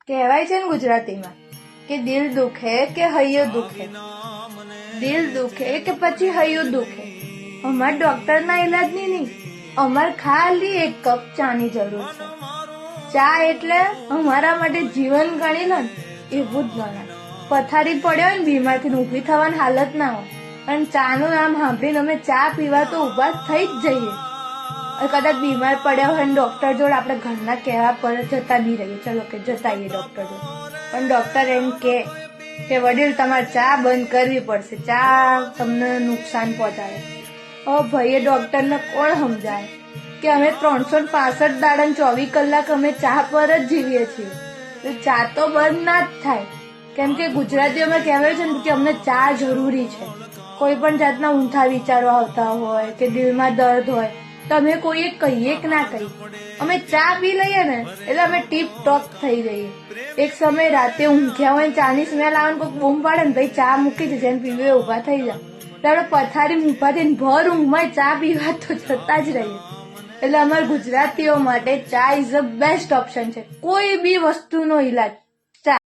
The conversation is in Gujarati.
કહેવાય છે ને ગુજરાતીમાં કે દિલ દુખે કે હૈયું દુખે, દિલ દુખે કે પછી હૈયું દુખે. અમાર ડોક્ટરના ઇલાજની નહીં, અમાર ખાલી એક કપ ચાની જરૂર છે. ચા એટલે અમારા માટે જીવન ગણી લો ને એવું જ ગણાય. પથારી પડ્યો હોય ને બીમારથી ઊભી થવાની હાલત ના હોય અને ચાનું નામ સાંભળીને અમે ચા પીવા તો ઊભા થઈ જ જઈએ. કદાચ બીમાર પડ્યા હોય ને ડોક્ટર જોડે આપણે ઘરના કહેવા પર જતા નહીં રહીએ, ચલો કે જતા આવીએ ડોક્ટર જોડે, પણ ડોક્ટર એમ કે વડીલ તમારે ચા બંધ કરવી પડશે, ચા તમને નુકસાન પહોંચાડે. ભાઈએ ડોક્ટરને કોણ સમજાય કે અમે 365 દાડા 24 કલાક અમે ચા પર જ જીવીએ છીએ. ચા તો બંધ ના જ થાય, કેમ કે ગુજરાતીઓમાં કહેવાય છે ને કે અમને ચા જરૂરી છે. કોઈ પણ જાતના ઊંધા વિચારો આવતા હોય કે દિલમાં દર્દ હોય તો અમે કોઈએ કહીએ કે ના કહીએ, અમે ચા પી લઈએ ને એટલે અમે ટીપ ટોપ થઈ જઈએ. એક સમય રાતે ઊંઘ્યા હોય ચાની સ્મેલ આવે ને કોઈ બૂમ પાડે ને ભાઈ ચા મૂકી દે, જેને પીવે ઉભા થઈ જાય એટલે આપણે પથારી ઊભા થઈને ભર ઊંઘમાં ચા પીવા તો જતા જ રહીએ. એટલે અમારા ગુજરાતીઓ માટે ચા ઇઝ ધ બેસ્ટ ઓપ્શન છે કોઈ બી વસ્તુનો ઈલાજ.